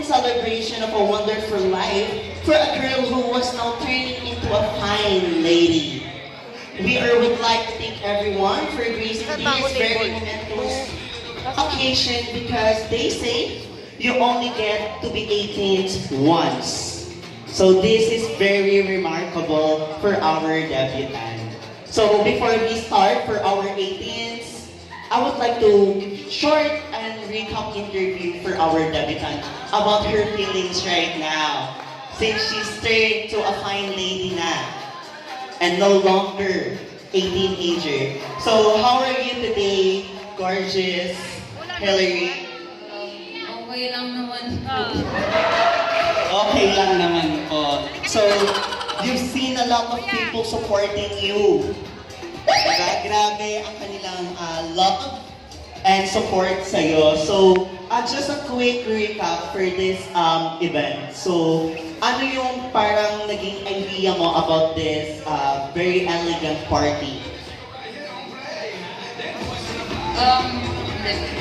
celebration of a wonderful life for a girl who was now turning into a fine lady. Would like to thank everyone for gracing this very momentous occasion because they say you only get to be 18 once. So this is very remarkable for our debutant. So before we start for our 18th, I would like to short and recap interview for our debutant about her feelings right now since she's turned to a fine lady na and no longer a teenager. So how are you today, gorgeous Hillary? Okay lang naman po. Okay lang naman po. So, you've seen a lot of people supporting you. Diba? Grabe ang kanilang love and support sa'yo. So, just a quick recap for this event. So, ano yung parang naging idea mo about this very elegant party?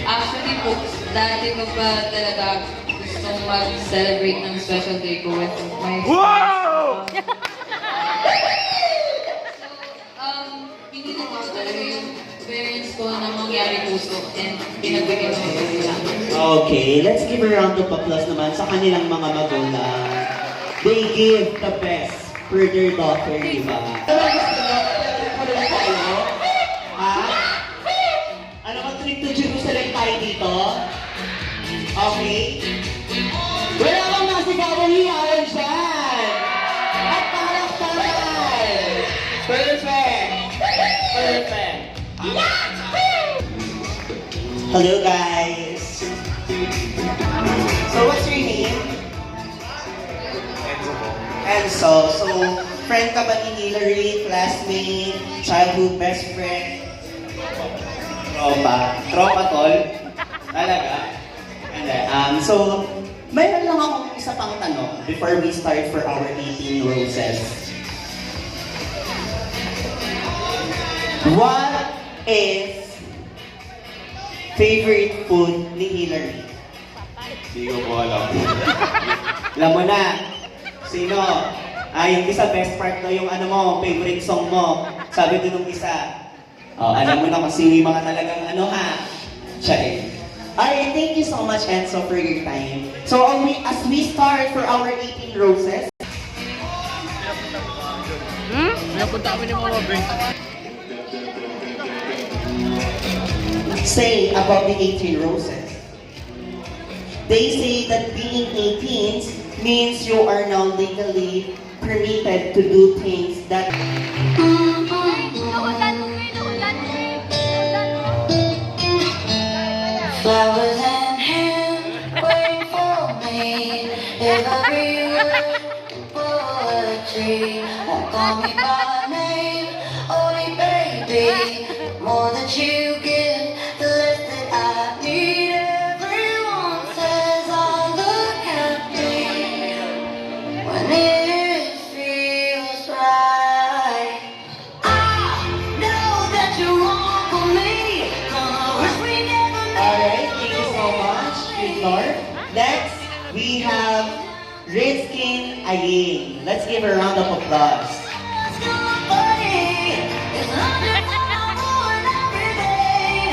Actually po, dati ko pa talaga gustong mag-celebrate ng special day ko with my friends. Wow! Pinili ko talaga yung parents ko na mangyari puso and pinagbigyan ko sila. Okay, let's give a round of applause naman sa kanilang mga magulang. They give the best for their daughter, di ba? Ano gusto mo? Ano tayo? Ha? Ano ba trip to Jerusalem tayo dito? Okay? Wala kang nasigawan hiyawan dyan! At tarak-taray! Perfect! Perfect! Hello guys! So what's your name? Enzo. So, friend ka ba ni Hillary? Classmate? Childhood best friend? Tropa? Tropa tol? Talaga? And so, mayroon lang akong isa pang tanong before we start for our 18 roses. What is favorite food ni Hillary? Hindi ko po alam. Alam mo na. Sino? Yung isa best part daw yung ano mo, favorite song mo. Sabi ko nung isa. Alam mo na kung sino yung mga talagang ano ha. Siya eh. Alright, thank you so much Enzo for your time. So as we start for our 18 roses. Pinapunta kami ni Mama Ben. Say about the 18 roses. They say that being 18 means you are now legally permitted to do things that flowers and hand wait for me. Every word poetry won't call me by name. Only baby, more than you give, the less that I need. Everyone says I look happy when it feels right. I know that you want for me. Gonna wish we never met. Alright, thank you so much, Victor. Next, we have Ritzkin Ayin. Let's give her a round of applause. It's not funny. It's under my moon every day.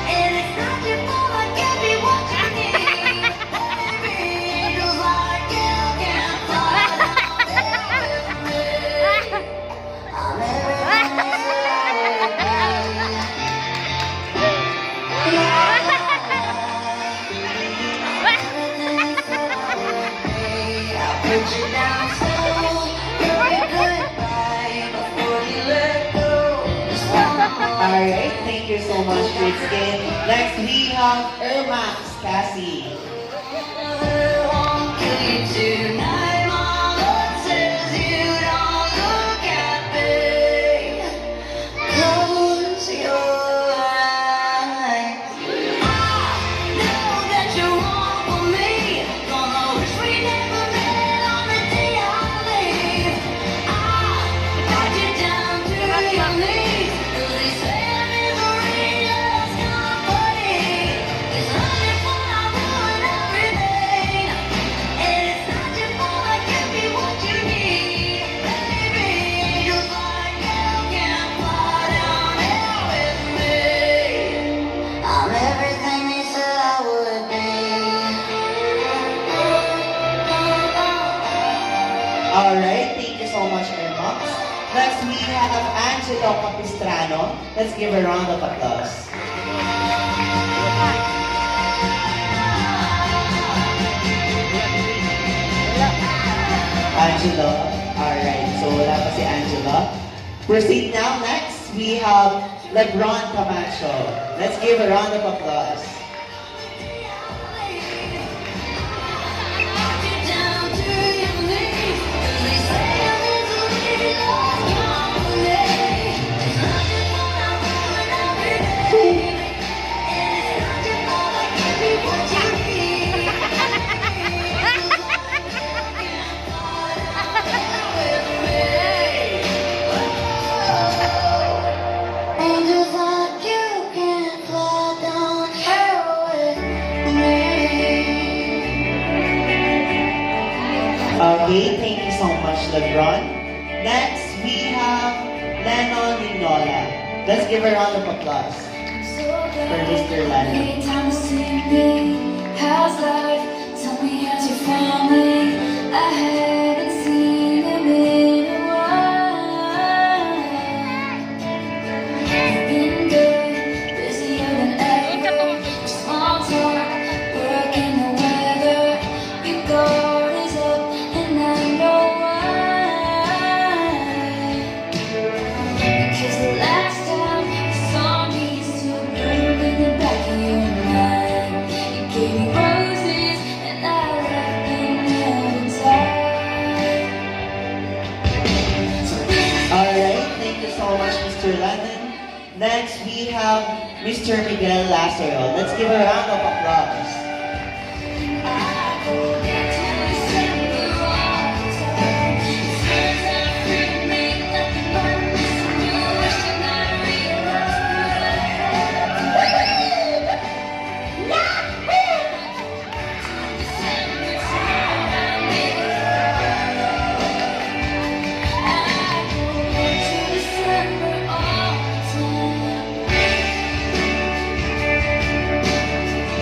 And it's not your fault I can't be what you need. Baby, just like you can fly down there with me. I'll put you down slow. You're a goodbye before you let go. Just one more. Alright, thank you so much, Ritzkin. Next, we have Ermax Cassie. I won't kill you tonight. Mama says you don't look happy. Close your eyes. I know that you want for me. Gonna wish we never met on the day I leave. I got you down to your knees. 'Cause they say misery loves company. It's not your fault I ruined everything. Alright, thank you so much, Irma. Next, we have Angelo Capistrano. Let's give a round of applause. Angelo. Alright, so wala pa si Angelo. Proceed now. Next, we have Lebron Camacho. Let's give a round of applause. Angels like you can fly down here with me. Okay, thank you so much, Lebron. Next, we have Lennon Mignola. Let's give a round of applause. For Mr. Lennon. Anytime you see me, how's life? Tell me how's your family? I haven't seen them in a while. You've been good, busier than ever. Small talk, working the weather. Your guard is up, and I know why. Because the last time you saw me, still burning in the back of your mind. You gave me roses, and I left them held inside. So Alright, thank you so much, Mr. Lennon. Next, we have Mr. Miguel Lazaro. Let's give a round of applause. I go back to December all the time. Since I freedom ain't nothing but missing you. Wishing I realized what I had. December time, I made it. I go back to December all the time.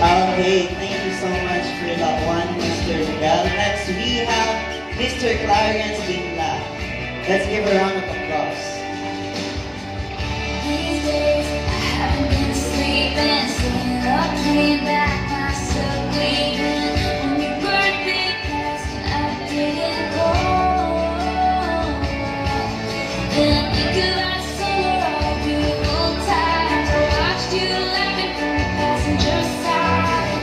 Okay, thank you so much for that one, Mr. Miguel. Next, we have Mr. Clarence Bingla. Let's give a round of applause. These days I haven't been sleeping, staying up, playing back myself, leaving. When your birthday passed and I didn't go, then I think about summer, all the beautiful times. I watched you laughing from the passenger side,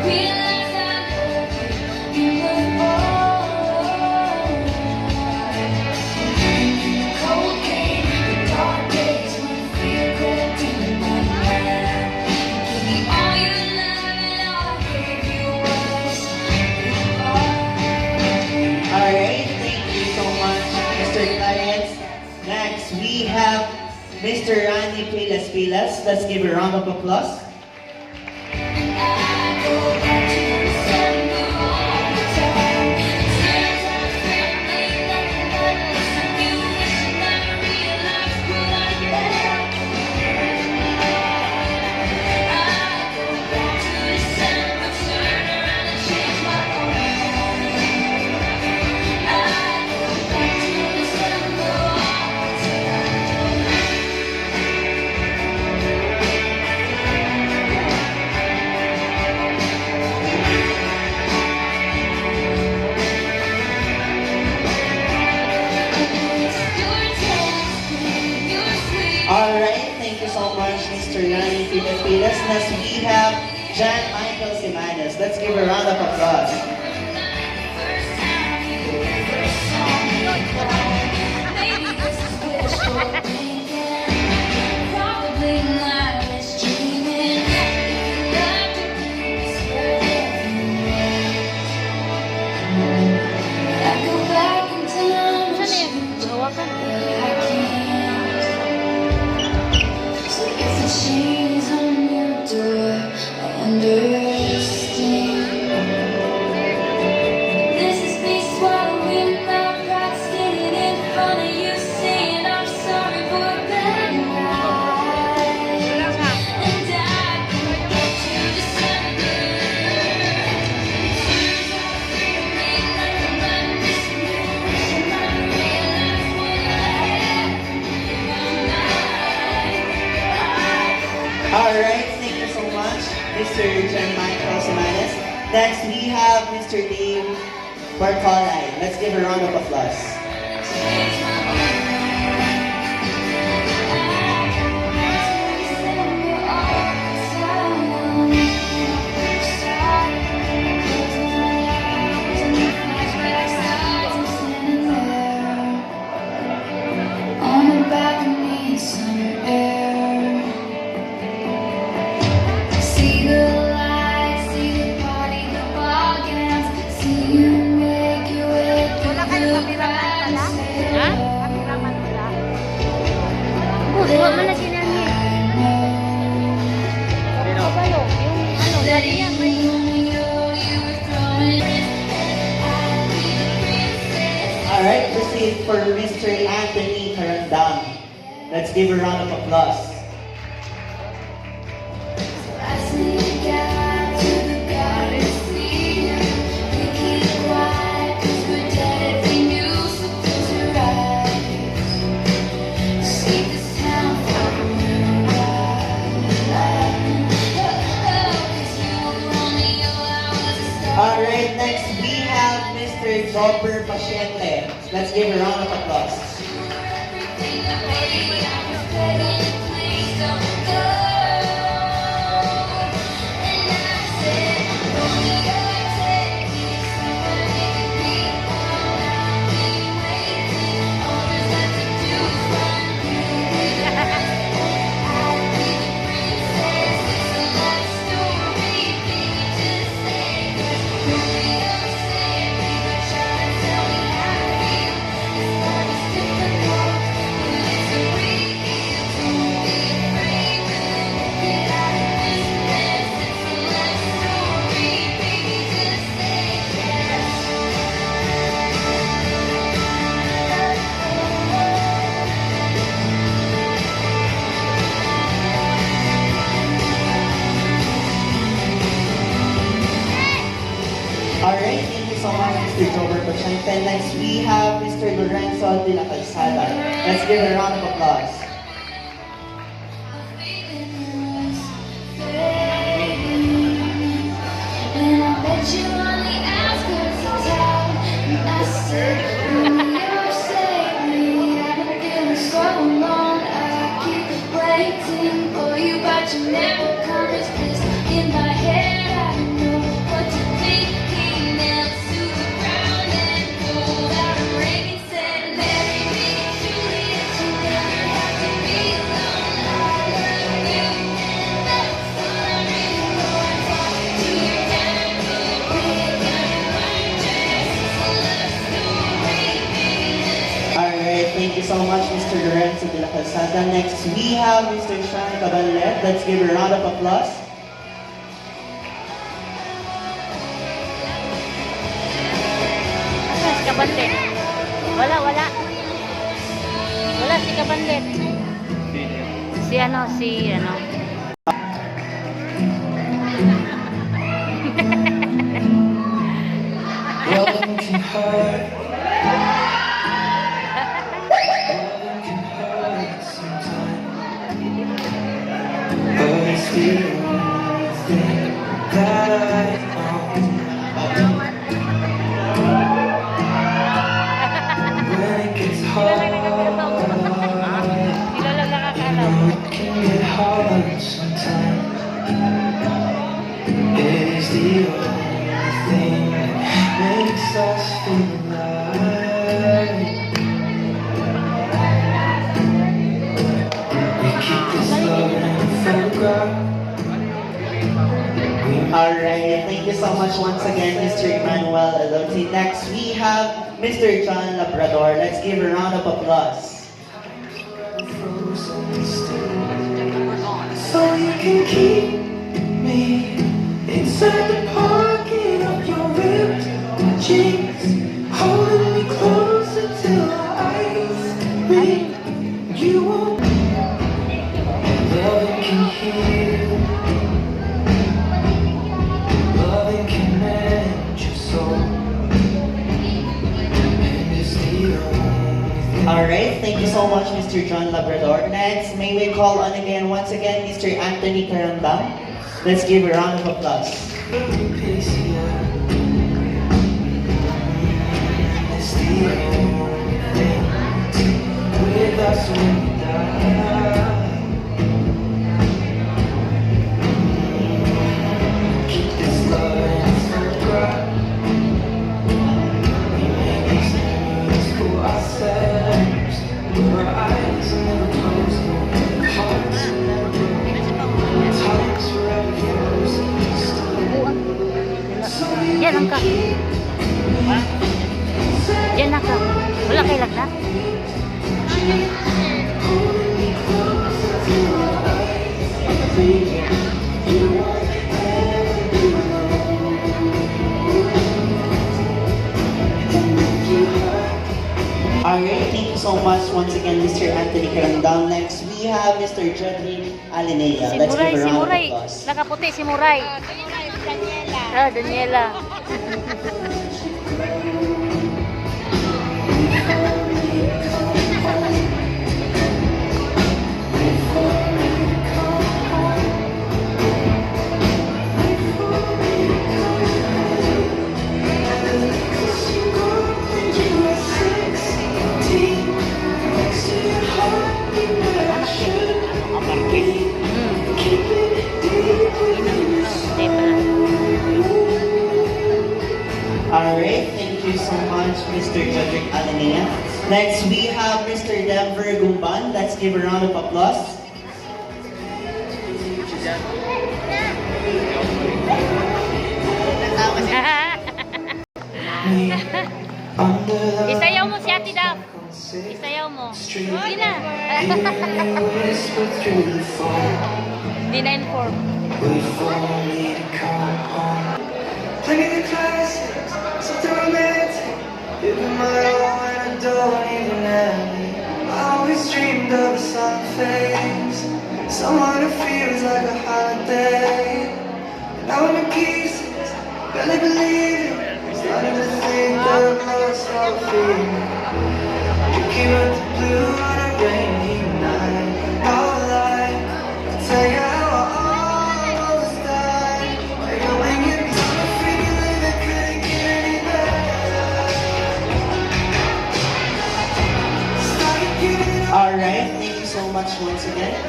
realized I loved you even more. The cold came, the dark days when I feel cold deep in my mind. You gave me all your love and all I gave you was your heart. Alright, thank you so much, Mr. Clarence. Next, we have Mr. Randy Pilas Pilas. Let's give a round of applause. And I go back to December all the time. Since I found ain't nothing but missing you. Wishing I realized what I had. I go back to December, turn around and change my mind. I go back to December all the time. Alright, thank you so much, Mr. Randy Pilas Pilas. Next, we have Jan Michael Simanes. Let's give a round of applause. Maybe this is wishful thinking. Probably not just dreaming. If you love to be this way, I go back in time and change, but I can't. So if the chain is on your door, I understand. Mr. Jeremiah Semanes. Next, we have Mr. Dave Barcolay. Let's give a round of applause. On the balcony, summer air. See the lights, see the party, the ball gowns. See you make your way through the crowd and say hello. That evening when you were throwing it, I'd be the princess. Alright, proceed for Mr. Anthony Karandang. Let's give a round of applause. I sneak out to the garden, see you. We keep quiet 'cause we're dead. We knew something to rise. See this town from where I 'cause you were Romeo, I was a star. Alright, next we have Mr. Jobber Paciente. Let's give a round of applause. Everything I made, I was begging, please don't go. And I said, Romeo, take me somewhere we can be. I'll be waiting. All there's left to do is run. You be the rest. I'll be the princess. It's a love story. Baby, just say yes. Romeo said we were trying to tell me how to feel. This love is difficult, but it's a real. Don't be afraid when you get out of this mess. It's a love story. Baby, just say yes. Alright, thank you so much, Mr. Jobber Paciente. Next we have Mr. Lorenzo de la Calzada. Let's give a round of applause. And I bet you on the outskirts of town. And I said, Romeo, save me. I've been feeling so alone. I keep waiting for you, but you never come. It's this in my head. I don't know what to think. He knelt to the ground and pulled out a ring and said, marry me, Juliet. You never have to be alone. I love you, and that's all I really know. I talk to your dad, but we got a white dress. It's a love story, baby. Alright, thank you so much, Mr. Lorenzo de la Calzada. Next we have Mr. Sean Cabalet. Let's give a round of applause. Asan si Kabandit? Wala. Wala si Kabandit. Si ano. Loving can hurt. Loving can hurt sometimes. But it's the only thing that I know. When it gets hard, Kilala nakakalaw. it can get hard sometimes. It is the only thing that makes us feel alive. We keep this love in a photograph. Alright, thank you so much once again, Mr. Emmanuel Elote. Next we have Mr. John Labrador. Let's give a round of applause. Frozen still. So you can keep me inside the pocket of your ripped jeans, holding me closer till our eyes meet. You won't. Loving can heal. Loving can mend your soul. And it's the only thing. Alright, thank you so much, Mr. John Labrador. Next, may we call on again, once again, Mr. Anthony Karandang. Let's give a round of applause. With us when we die. Keep this love in its photograph. We make these memories for ourselves. With our eyes never close, hearts never broken, times forever yours. Yan ang ka. Yan na ka. Wala kay lagnat. Alright, thank you so much once again, Mr. Anthony Carandang. Next, we have Mr. Jedrick Alinea. Si Let's Muray, give a si round of Muray. applause. Nakaputi si Muray. Ah, Daniela. Alright, thank you so much, Mr. Jedrick Alinea. Next, we have Mr. Denver Gumban. Let's give a round of applause. Isayaw mo si Ate Dap. Isayaw mo. Hindi na. Whisper through the phone. Hindi na inform. Wait for me to come home. Playing the classics, something romantic. Giving my all and I don't even have it. I always dreamed of a sun phase, someone who feels like a holiday. Now I'm in pieces, barely believe it. Starting to think that I'm lost all feeling. Drinking with the blue on a rainy night. All light, I tell you how I almost died. Why you hanging on a feeling that couldn't get any better? Started giving up. Alright, thank you so much once again.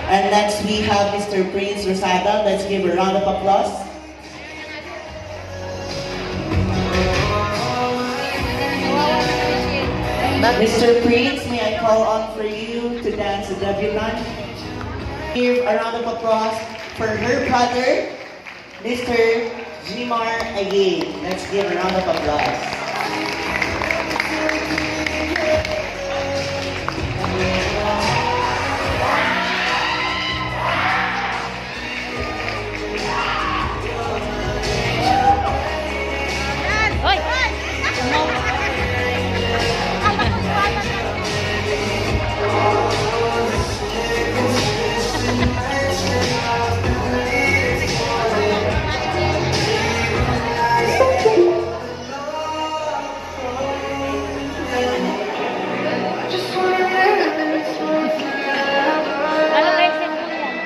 And next, we have Mr. Prince Rosada. Let's give a round of applause. Mr. Prince, may I call on for you to dance the debutante? Give a round of applause for her brother, Mr. Jimar again. Let's give a round of applause. Hoy! Ano guys, yan po yan?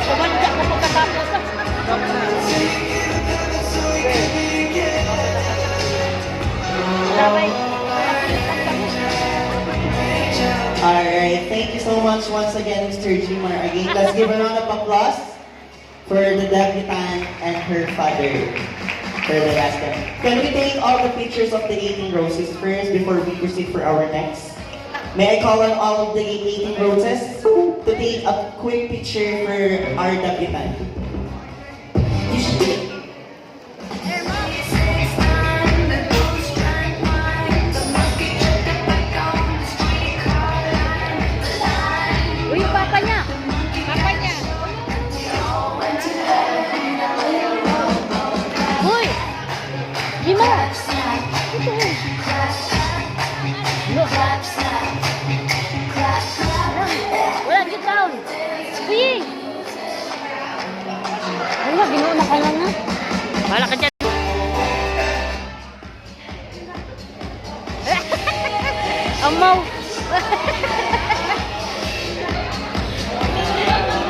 Kumanda ko pagkatapos. Sabay. Alright, thank you so much once again, Mr. Jimar again. Let's give a round of applause for the debutante and her father for the last time. Can we take all the pictures of the 18 roses first before we proceed for our next? May I call on all of the 18 roses to take a quick picture for our debutante? Uy, yung papa niya. Papa niya. Uy! Gima! Ito eh. No. Wala, get down. Uy!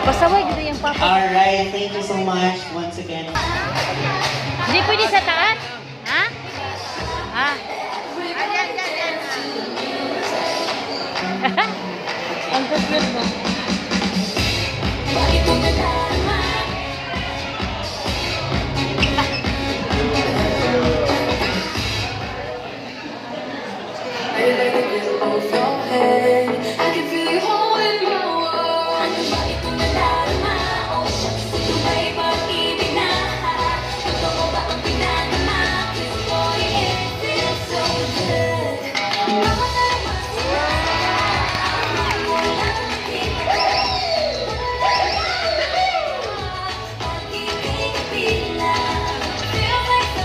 Pasaway, gito yung papa. Alright, thank you so much once again. Hindi pwede sa taas? Ha? Ha? Ang cute mo. Of your head, I can feel you holding my world. Bakit mo nadarama? Oh, shucks, ito ba'y pag-ibig na? Totoo ba ang pinanama? This boy, it feels so good. Makatarama sila, ang walang nakikita. Pag-ibig na, feels like the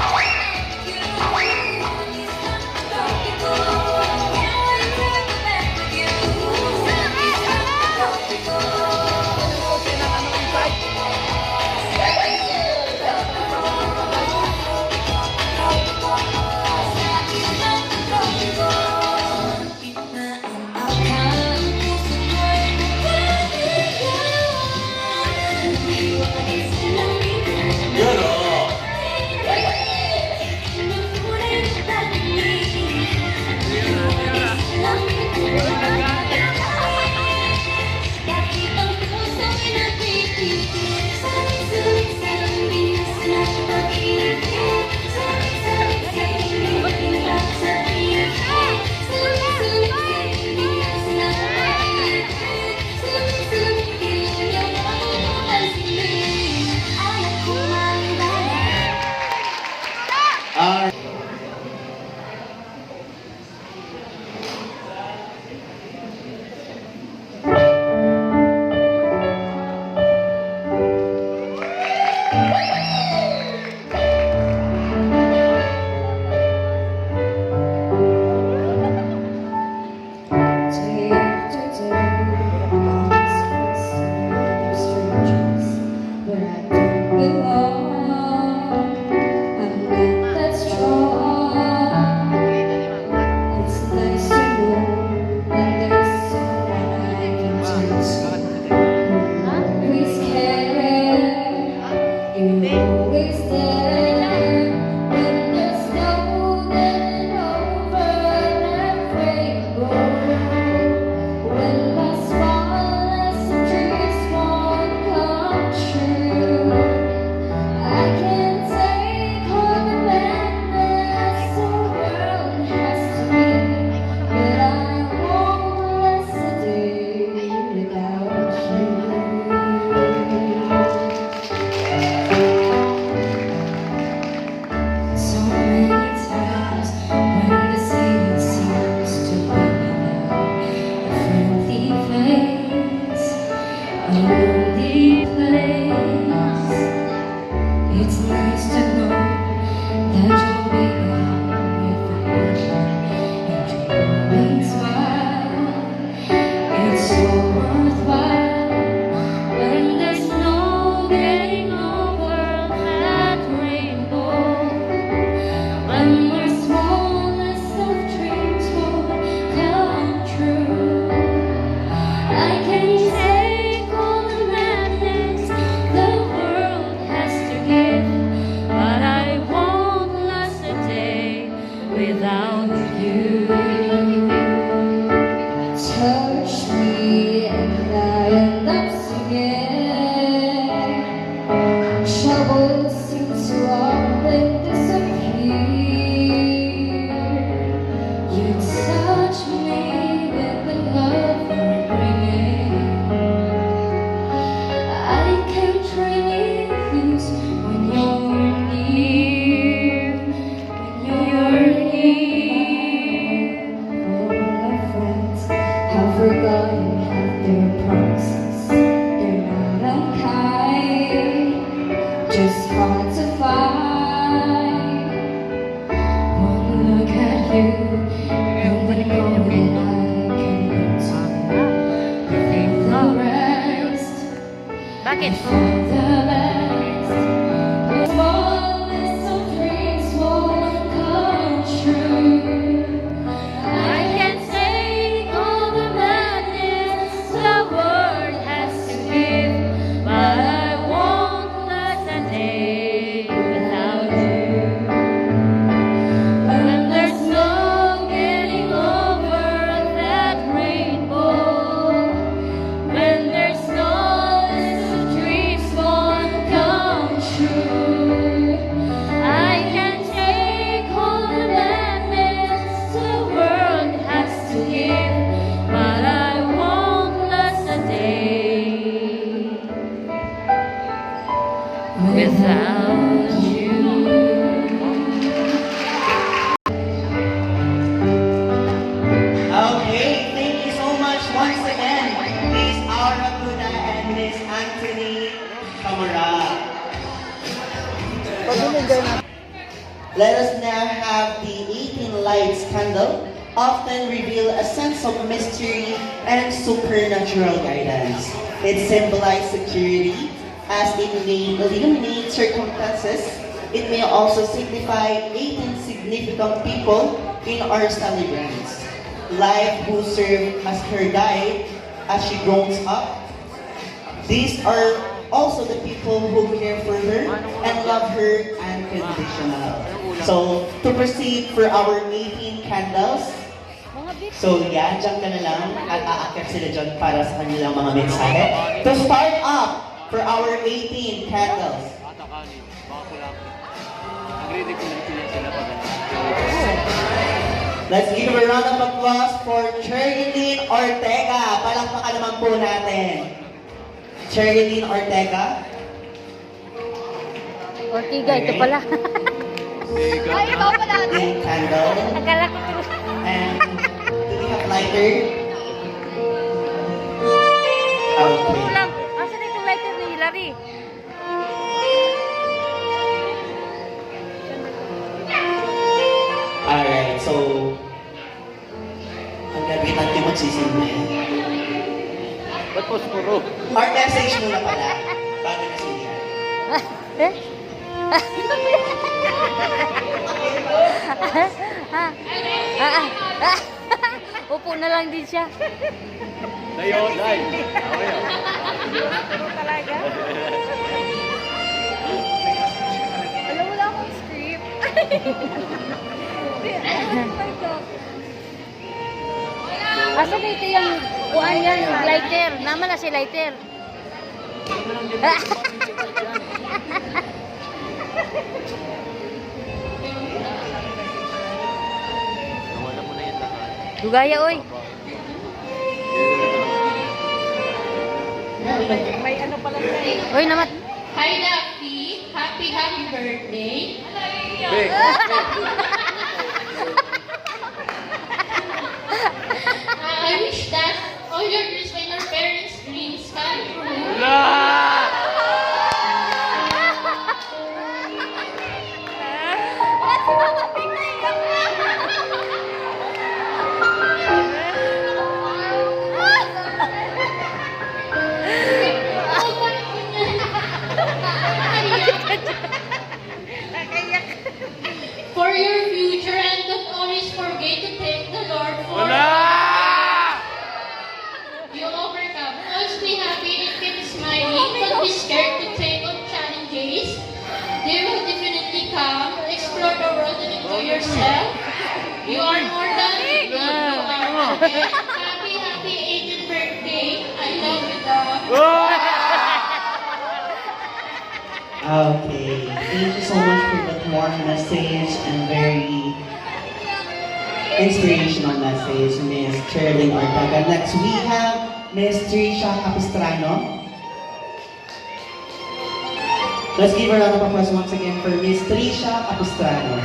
you. It's not tropical. Bakit? I can say all the madness the world has to give. Aura Cuna and Miss Anthony Camara. Let us now have the 18 lights candle, often reveal a sense of mystery and supernatural guidance. It symbolizes security as it may illuminate circumstances. It may also signify 18 significant people in our celebrants. Life who serve as her guide as she grows up. These are also the people who care for her and love her unconditional. So, to proceed for our 18 candles, so yeah, dyan ka na lang at aakyat sila dyan para sa kanilang mga mensahe. To start up for our 18 candles. Let's give a round of applause for Cherylyn Ortega. Palakpakan naman po natin. Cherylyn Ortega. Ortiga, ito pala. Ay, ikaw pala. In candle. Akala ko ito. And do we have lighter? Okay. Kulang. Asan na itong lighter ni Hilary? Alright, so ang gagawin natin magsisimba. Ba't po siguro? Our message muna pala. Bago na siya. Eh? Upo na lang din siya. Dayo, day. Talaga? Alam, wala akong script. Asa na ito yung kuhaan yan? Lighter. Naman na si lighter. Nawala mo na yan lahat. Dugaya, oy. May ano pala siya. Oy, namat. Hi, Daphne. Happy birthday. Big. I wish that all your dreams and your parents' dreams come true. For your future, and don't always forget to thank the Lord for you overcome. Always be happy and keep smiling. Don't be scared to take on challenges. They will definitely come. Explore the world and enjoy yourself. You are more than good. You are okay. Happy 18th birthday. I love you, Dad. Okay, thank you so much for that warm message and very inspirational message, Miss Cherylyn Ortega. Next, we have Miss Trisha Capistrano. Let's give a round of applause once again for Miss Trisha Capistrano.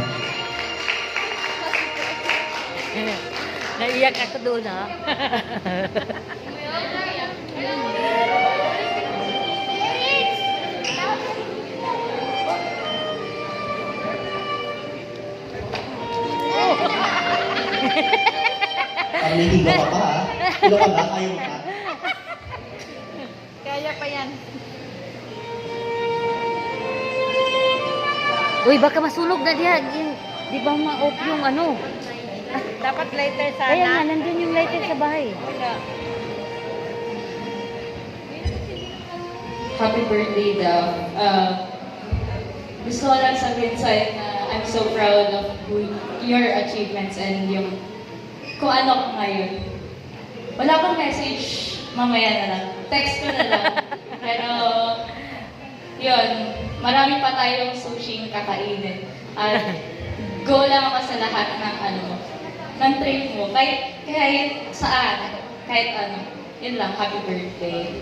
Naiyak ako doon, ha? Parang nahihiga ka pa, ha? Hilo ka ba? Ayaw mo pa? Kaya pa yan. Uy, baka masunog na diyan. Di ba ma-off yung ano? Dapat lighter sana. Kaya nga, nandun yung lighter sa bahay. Happy birthday, Dav. Gusto ko lang sabihin sa'yo na I'm so proud of your achievements and yung kung ano ka ngayon. Wala akong message, mamaya na lang. Text ko na lang. Pero, yun, marami pa tayong sushi kakainin. At go lang ako sa lahat ng trip mo. Kahit saan, kahit ano. Yun lang, happy birthday.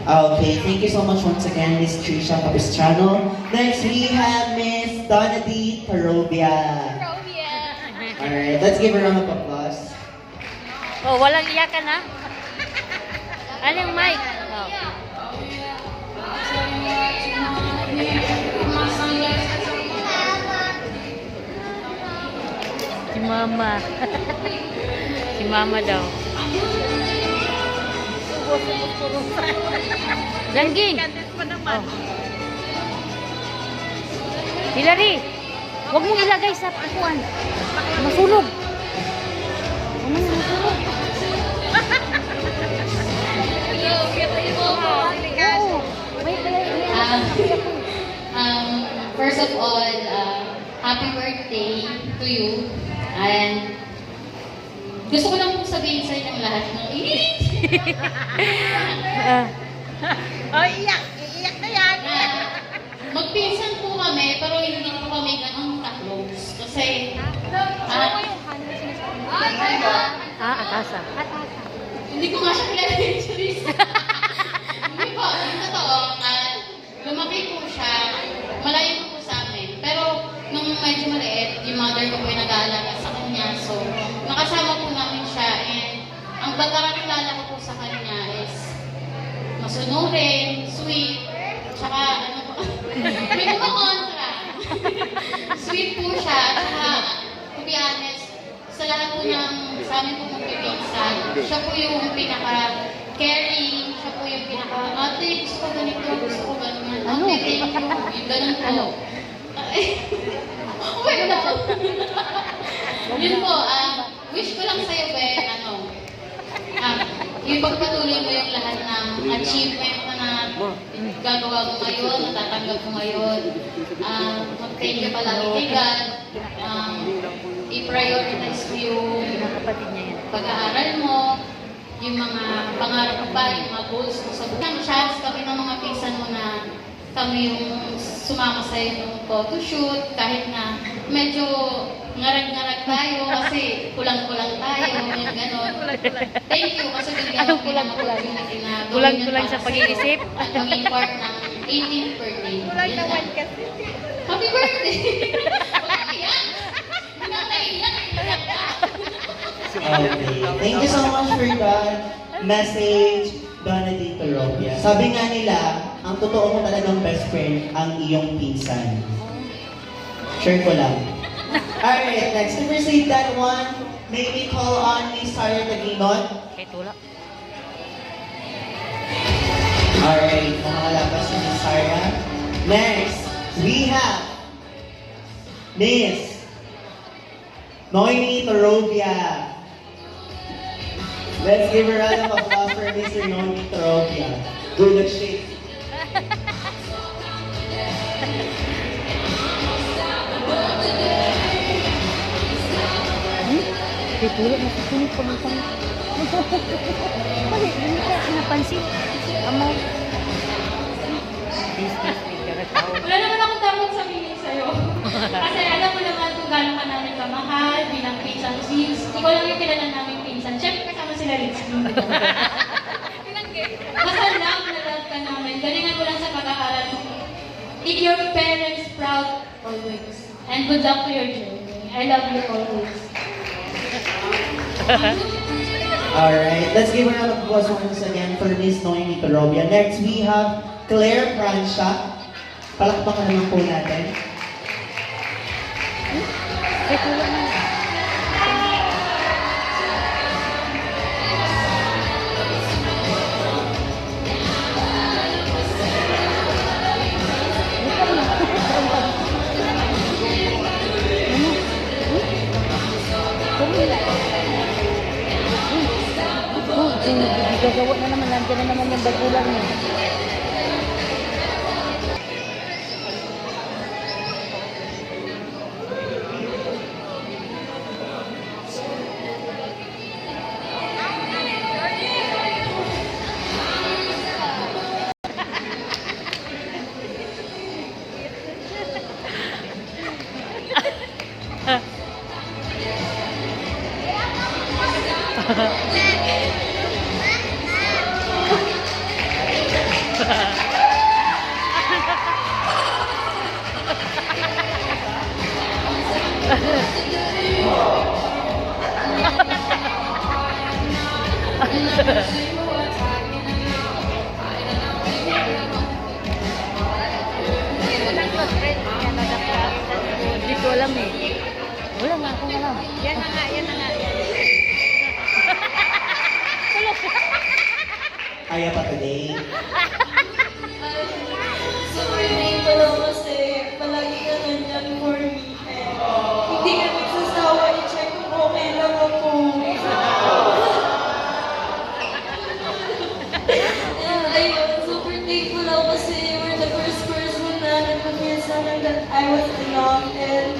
Okay, thank you so much once again, Miss Trisha Capistrano. Next, we have Miss Donna D. Tarobia. Alright, let's give a round of applause. Oh, walang iyakan na. Ano yung mic? Oh. Si Mama. Si Mama daw. Langging. Oh. Hilary, huwag mong ilagay sa puan. Masunog. Huwag mong masunog. Oo. Wait, First of all, happy birthday to you. And gusto ko lang pong sabihin sa inyong lahat ng Iiyak na yan. magpinsan po kami, pero hindi po kami ganun ka-close. Kasi, Atasa. hindi ko nga siya kilala actually. Hindi po, yung totoo, lumaki po siya, malayo po sa amin. Pero, nung medyo maliit, yung mother ko po yung nag-aalaga sa kanya. So, nakasama po namin siya. And, ang pagkakakilala ko po sa kanya is masunurin, sweet, tsaka ano po, may mga kontra. Sweet po siya, tsaka, to be honest, sa lahat po ng sa amin po magpipinsan, siya po yung pinaka-caring, siya po yung pinaka-ate, gusto ko ganito, gusto ko ganyan, ate, thank you, yung ganun po. Wait na po. Yun po, wish ko lang sa'yo, be, yung pagpatuloy mo yung lahat ng achievement na gagawa mo ngayon, natatanggap mo ngayon. Mag-thank you palagi kay God. I-prioritize mo yung pag-aaral mo, yung mga pangarap mo ba, yung mga goals mo sa buhay. Chance kami ng mga pinsan mo na kami yung sumama sa'yo ng photoshoot, kahit na medyo ngarag-ngarag tayo kasi kulang-kulang tayo, yung gano'n. Thank you kasi binigyan mo pinang-opportunity na Kulang-kulang sa pag-iisip. At maging part ng 18th birthday. Kulang naman kasi. Happy birthday! Pag-iyak! Hindi na naiyak. Okay. Thank you so much for that message, Donatita Robia. Sabi nga nila, ang totoo mo talagang best friend ang iyong pinsan. Share ko lang. Alright, next to receive that one, may we call on Miss Sarah Taginon. Kahit wala. Alright, nakakalapas si Miss Sarah. Next, we have Miss Noemi Torobia. Let's give a round of applause for Mr. Noemi Torobia. Do the shake. Kahit wala, masusunod pa ng tanong. Bakit? Hindi ka napansin. Amaw. Wala naman akong dapat sabihin sa'yo. Kasi alam mo naman kung gaano ka namin kamahal bilang pinsan. Since ikaw lang yung kilala namin pinsan. Siyempre kasama sila Rizky. Basta love na love ka namin. Galingan mo lang sa pag-aaral mo. Make your parents proud always. And good luck to your journey. I love you always. Alright, let's give a round of applause once again for Miss Noemi Torobia. Next, we have Claire Francia. Palakpakan naman po natin. Kahit wala na. Gagawa na naman, nandiyan na naman yung bagulang niya. Hindi ko alam eh. Wala nga akong alam. Yan na nga, yan na nga. Kaya pa today? Super thankful ako kasi palagi ka nandyan for me. Hindi ka nagsasawa i-check kung okay lang ako. Ayun, super thankful ako kasi you were the first person na nag-feel sa akin that I was enough and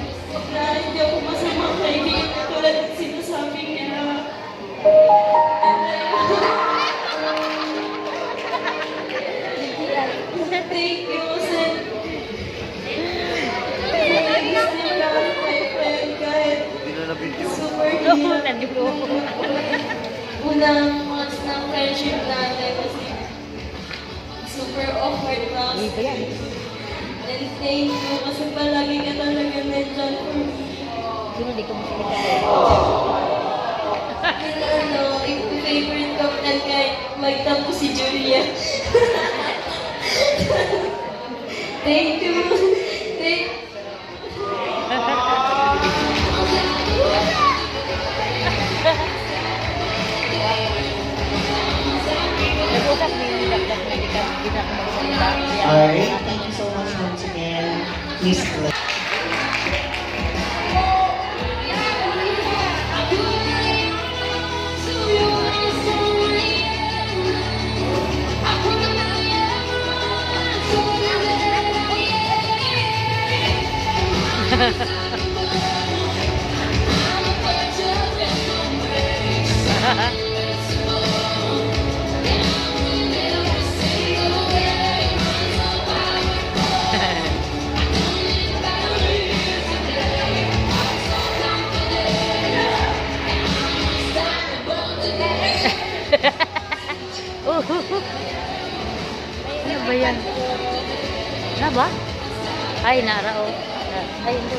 na hindi ako masamang kaibigan katulad ng sinasabi niya. And thank you, Sen. Still love my friend kahit Hindi na na-video. super unang months ng friendship natin kasi super awkward lang. And thank you kasi palagi ka talaga nandyan for me. Sino di ko masalita? And ano, yung favorite captain kahit magtampo si Julia. Thank you. Thank Nag-usap na yung dagdag na di na ako magsalita. Alright, thank you so much once again, Miss Glenn. Ano ba yan? Na ba? Ay, nara o. Ay, hindi.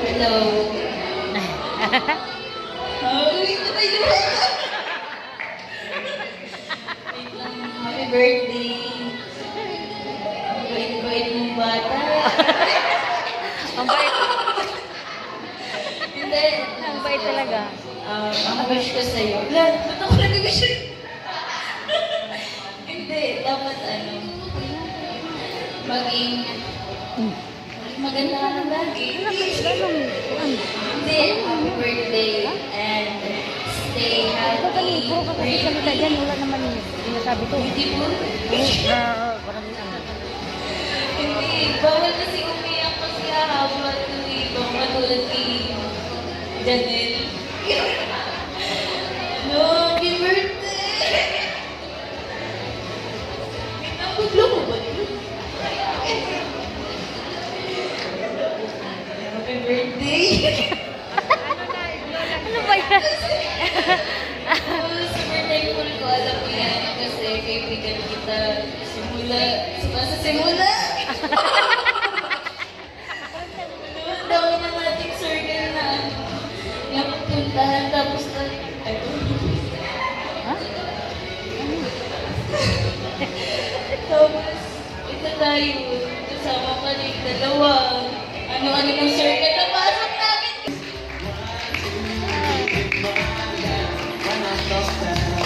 Hello. Happy birthday. Bait-bait mong bata. Ang bait. Hindi. Ang bait talaga. Ang wish ko sa'yo. Lan, ba't ako nag-wish? Hindi, dapat ano, maging maganda ka na lagi. Hindi, happy birthday and stay happy, Puro ka kasi salita dyan, wala naman yung sinasabi to. beautiful. Parang ano. Hindi, bawal kasi umiyak kasi habang ibang katulad kay Janet. No, happy birthday! Napaglo mo ba yun? Happy birthday! Ano ba yan? Super thankful ko, alam mo yan, kasi kaibigan kita simula. Ang dami na nating circle na napupuntahan, tapos na, Ha? tapos ito tayo, kasama pa rin dalawa. Ano-ano ng circle na pasok namin.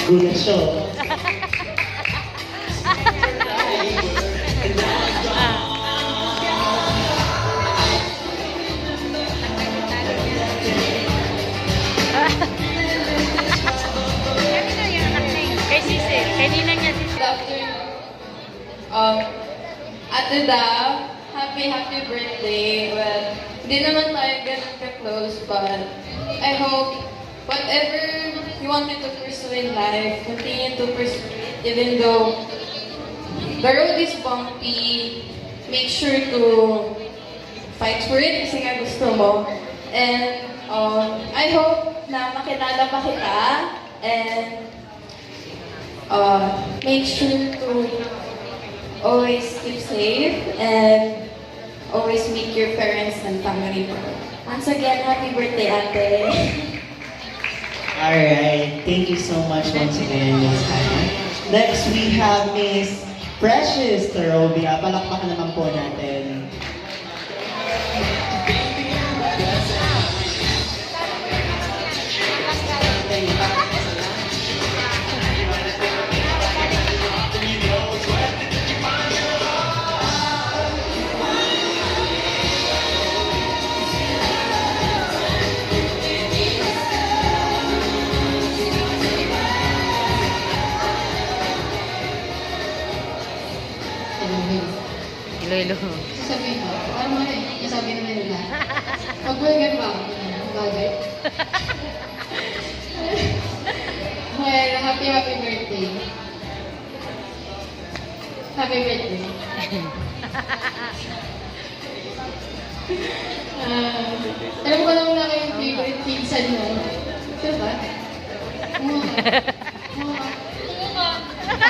Gulat siya. Kay Sisi. Kay ninang niya Sisi. Good afternoon. Ate Da, happy birthday. Well, hindi naman tayo ganun ka-close, but I hope whatever you wanted to pursue in life, continue to pursue it, even though the road is bumpy. Make sure to fight for it kasi nga gusto mo. And I hope na makilala pa kita And make sure to always keep safe and always meet your parents and family proud. Once again, happy birthday, Ate. Alright, thank you so much once again, Miss Hannah. Next, we have Miss Precious Tarobia. Palakpakan naman po natin. Iloilo. Sasabihin ko, parang ano eh, sabi naman nila. Pag bulgan ba ako? Bagay. Well, happy birthday. Happy birthday. Alam ko naman na kayong favorite pinsan mo. Diba? Oo nga. Oo nga. Oo nga.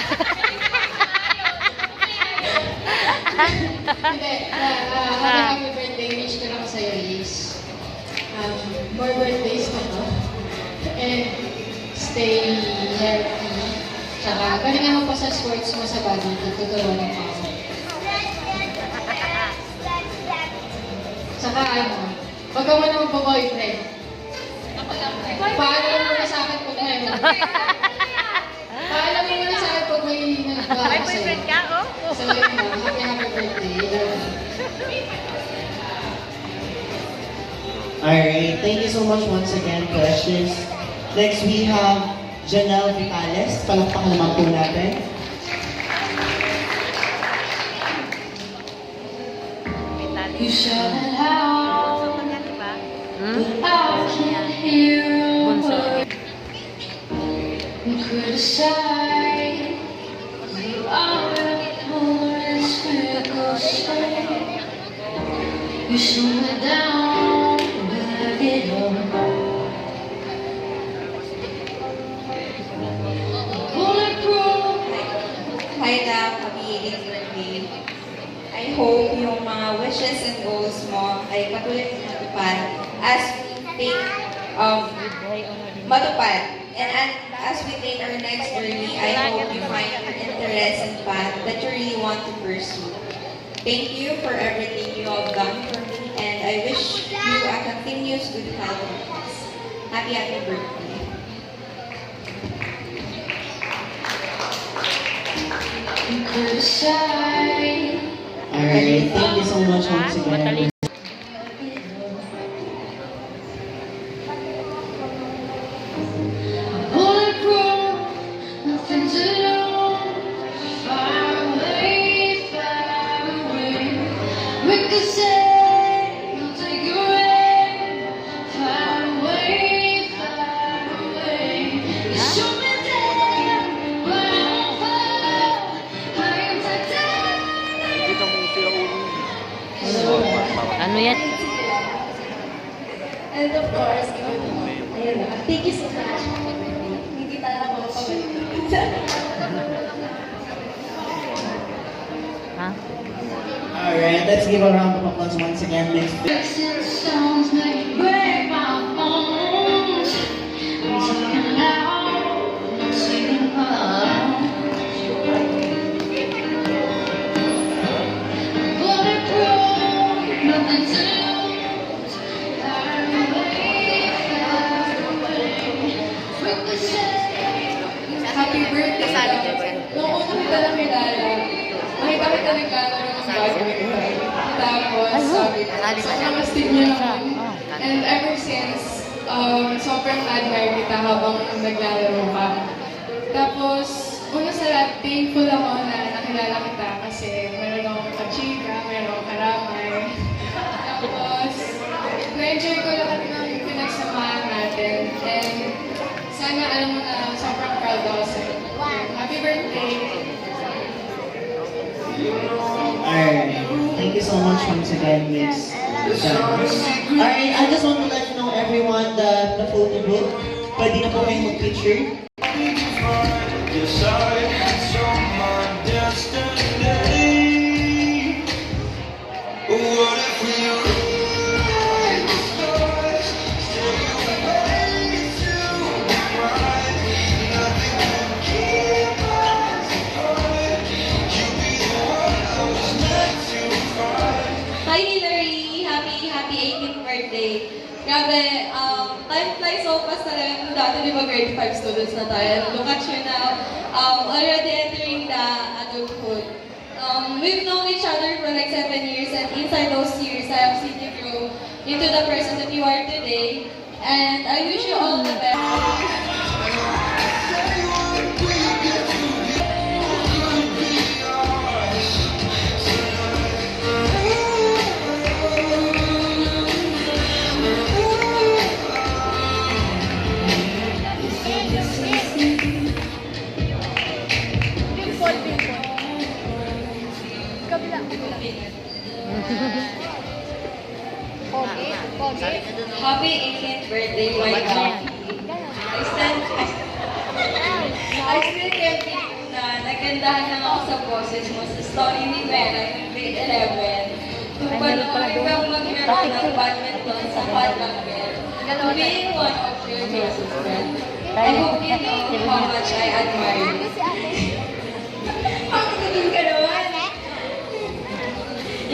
Hindi, happy birthday, wish ko lang sa'yo is more birthdays na to. And stay healthy. Tsaka, galingan mo pa sa sports mo sa badminton, tutulungan pa ako. Tsaka wag ka muna magpa-boyfriend. Paalam mo na sa akin pag may Paalam mo na sa akin pag may nagagawa May ko sa'yo. boyfriend ka, oh? So, yun na. Happy birthday. Love you. Alright, thank you so much once again, Precious. Next, we have Janelle Vitales. Palakpakan naman po natin. You shouted out, but I can't hear a word. You criticize, you are a foolish fickle state. You shoot me down, but I get up. Bulletproof. Hi, Dam. Happy birthday. I hope yung mga wishes and goals mo ay patuloy na matupad as we take matupad. And as we take our next journey, I hope you find your interest and path that you really want to pursue. Thank you for everything you have done for me, and I wish you a continuous good health and peace. Happy birthday. You criticize. Alright, thank you so much once again. Bulletproof, nothing to lose. Far away, far away. Ricochet, you'll take your aim. Far away, far away. You shoot me down, but I won't fall. I am Titanic. Kita mo sila ulo. Ano yan? And of course, ayun na. Thank you so much. Hindi tayo makapabalik. Ha? Alright, let's give a round of applause once again. Next. Fixing stones may break my bones. I'm talking loud, I'm singing loud. Bulletproof, nothing to lose. Far away, far away. Ricochet. Happy birthday! Noong una kita lang kilala, nakita kita naglalaro ng badminton. Tapos sabi ko, sobrang astig niya naman. And ever since, sobrang admire kita habang naglalaro ka. Tapos, una sa lahat, thankful ako na nakilala kita kasi meron akong kachika, meron akong karamay. Tapos, na-enjoy ko lahat ng pinagsamahan natin. And sana alam mo na sobrang proud ako sa'yo. Happy birthday! Alright, thank you so much once again, Miss. Alright, I just want to let you know everyone that the photo book, pwede na po kayong mag-picture. decide it's on my destiny. What if we rewrite the stars? Say you made to be right. Nothing can keep us apart. You be the one I was meant to find. Hi Hillary! Happy 18th birthday! Grabe, time flies so fast talaga. Kung dati, di ba, grade 5 students na tayo. Look at you now, already entering the adulthood. We've known each other for like 7 years, and inside those years, I have seen you grow into the person that you are today. And I wish you all the best. Happy 18th birthday, White House. I still can't believe na nagandahan lang ako sa boses mo sa story ni Vera yung grade 11. Kung paano ikaw maglaro ng badminton sa quadrangle. Being one of your closest friends. I hope you know how much I admire you. Ang galing ka naman!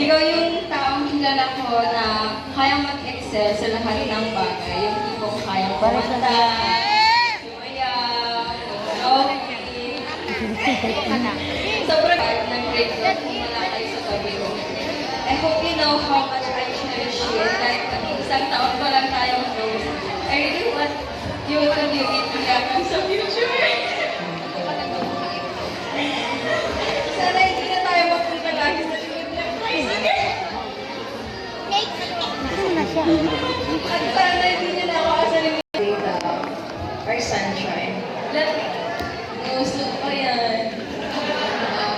Ikaw yung taong kilala ko na kayang mag-excel sa lahat ng bagay. Yung tipong kayang kumanta, umayak, okay. Sobrang nag-grade ko kung wala kayo sa tabi ko. I hope you know how much I cherish you. Kahit isang taon pa lang tayong close. I really want you to be with me sa future. Sana hindi na tayo mapunta lagi sa likod ng tricycle. At sana hindi niya na ako asalin. Our sunshine. Gusto ko yan.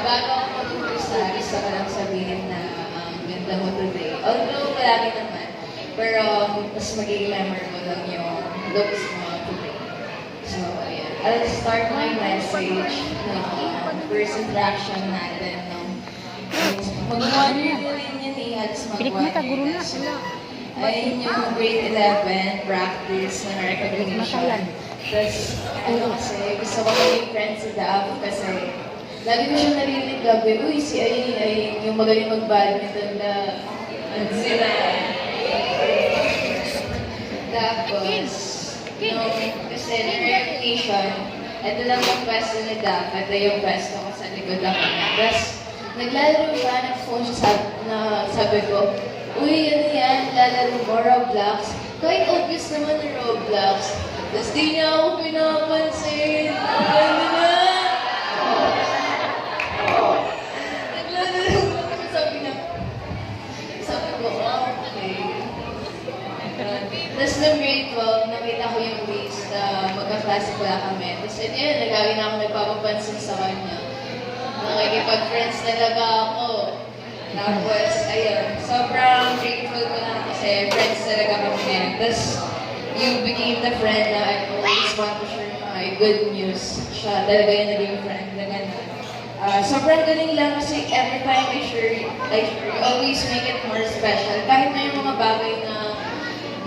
Bago ako mag-umpisa, gusto ko lang sabihin na ganda mo today. Although malaki naman, pero mas magiging memorable lang yung looks mo today. So, ayan. I'll start my message na first interaction natin. Mag-1 year rin yun eh. Halos mag-1 year na. So, ayun yung grade 11 practice na recognition. Tapos, kasi gusto ko maging friends si Dav kasi lagi ko siya narinig gabi, uy, si Ayin, yung magaling mag-badminton na sila. Tapos, kasi recognition, ito lang yung pwesto ni Dav, ito yung pwesto ko sa likod ako na. Tapos, naglalaro siya, nag-phone siya, sabi ko, uy, ano yan, lalaro mo, Roblox. Kahit obvious naman na Roblox. Tapos di niya ako pinapansin. Ganda na! Naglalaro ako siya, sabi ko, okay. Tapos noong grade 12, nakita ko yung ways na magkaklase pala kami. Tapos yun, nagawin na ako nagpapapansin sa kanya. Nakikipag-friends talaga ako. Tapos, ayun, sobrang grateful ko lang kasi friends talaga kami. Tapos, you became the friend na I always want to share my good news. Siya talaga yung naging friend na gano'n. Sobrang galing lang kasi every time I share, you always make it more special. Kahit na yung mga bagay na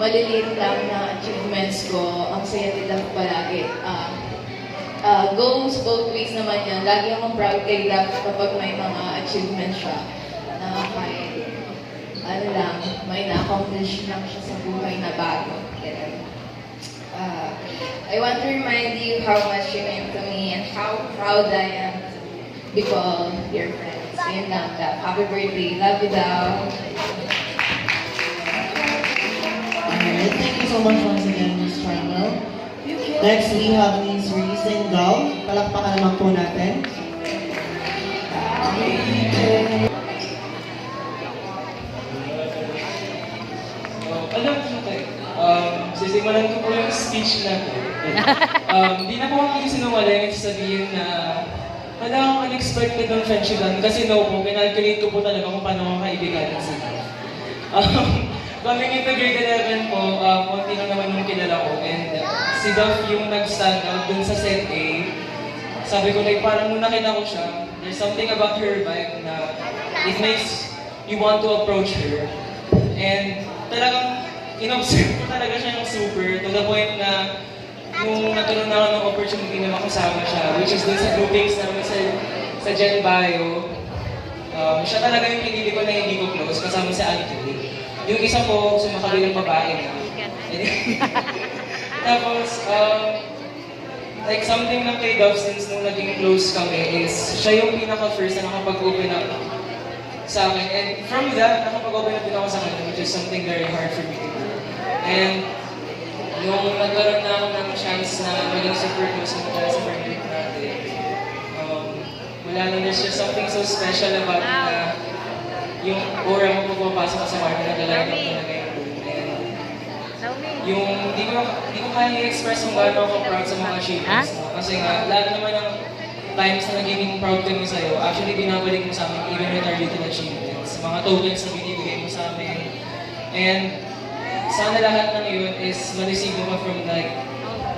maliliit lang na achievements ko, ang saya nila palagi. Goes both ways naman yan. Lagi akong proud kay Dav kapag may mga achievements siya. Na kahit, ano lang, may na-accomplish lang siya sa buhay na bago. I want to remind you how much you mean to me and how proud I am to be called your friends. Yun lang, Dav. Happy birthday. Love you, Dav. Alright, thank you so much once again, Ms. Charmel. Next, we have Ms. Reese and Gal. Palakpakan naman po natin. Alam ko sisimulan ko po yung speech na to. Di na po ako sinungaling at sabihin na talagang unexpected ang friendship natin kasi no po, pinalculate ko po talaga kung paano ako kaibigan sa coming into grade 11 po, konti lang naman yung kilala ko and si Duff yung nag-stand out dun sa set A. sabi ko like parang nung nakita ko siya, there's something about her vibe na it makes you want to approach her. And talagang in-observe ko talaga siya yung super to the point na nung nagkaroon na ako ng opportunity na makasama siya, which is dun sa groupings namin sa Gen Bio, siya talaga yung pinili ko na hindi ko close kasama si Anthony. Yung isa po, sumakabilang babae na. Tapos, like something na kay Dove since nung naging close kami is siya yung pinaka-first na nakapag-open up sa akin. And from that, nakapag-open up din ako sa kanya, which is something very hard for me to do. And nung nagkaroon na ako ng chance na maging super close mo dahil sa friendship natin, wala na, there's just something so special about na yung aura mo pagpapasok ka sa kwarto na talaga talaga yung room. And yung di ko kaya i-express kung gaano ako proud sa mga achievements mo. Kasi nga, lahat naman ng times na naging proud kami sa'yo, actually binabalik mo sa amin even with our little achievements. Mga tokens na binibigay mo sa amin. And sana lahat ng yun is ma-receive mo from like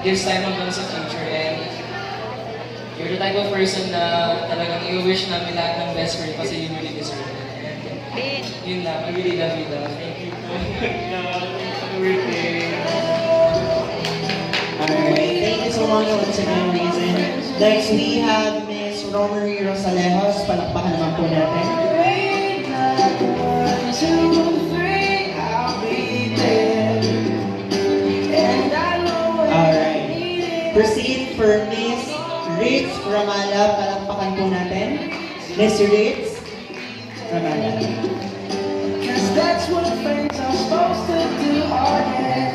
this time hanggang sa future. And you're the type of person na talagang i-wish namin lahat ng best for you kasi you really deserve it. And yun lang, I really love you, love. Thank you po. Happy birthday. Alright, thank you so much once again, Reason. Next, we have Miss Romery Rosalejos. Palakpakan naman po natin. Alright. Proceed for Miss Ritz Ramala. Palakpakan po natin. Miss Ritz Ramala. Cause that's what friends are supposed to do, oh yeah.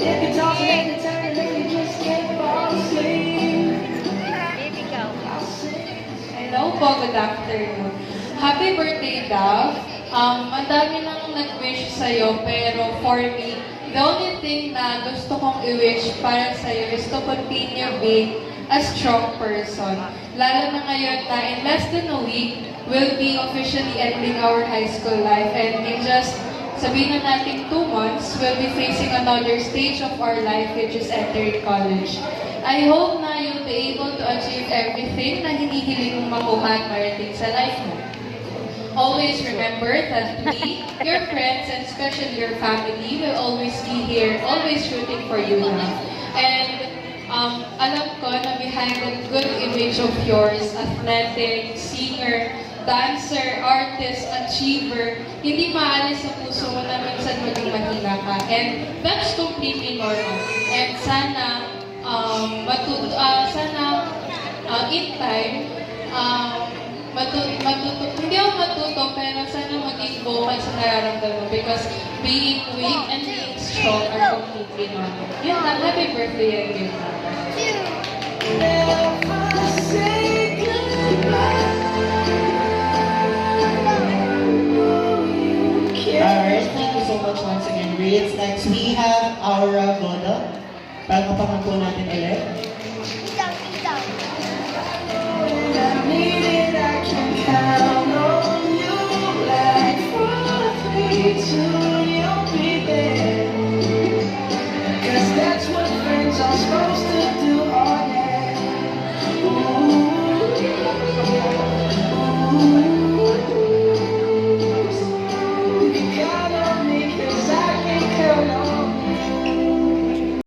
If you toss it and turn and you just can't fall asleep, I'll sing. Hello po, good afternoon. Happy birthday, Dav. Ang dami nang nag-wish sa'yo, pero for me, the only thing na gusto kong i-wish para sa'yo is to continue being a strong person. Lalo na ngayon na in less than a week, we'll be officially ending our high school life. And in just, sabihin na natin 2 months, we'll be facing another stage of our life, which is entering college. I hope na you'll be able to achieve everything na hinihiling mong makuha at marating sa life mo. Always remember that we, your friends, and especially your family will always be here, always rooting for you now. And alam ko na behind that good image of yours, athletic, singer, dancer, artist, achiever, hindi maalis sa puso mo na minsan maging mahina ka. And that's completely normal. And sana, in time, hindi ako matuto, pero sana maging vocal sa nararamdaman mo because being weak and being strong are completely normal. Yun lang, happy birthday again. Never say goodbye. Alright, thank you so much once again, Ritz. Next, we have Aura Godo. Palakpakan po natin ulit.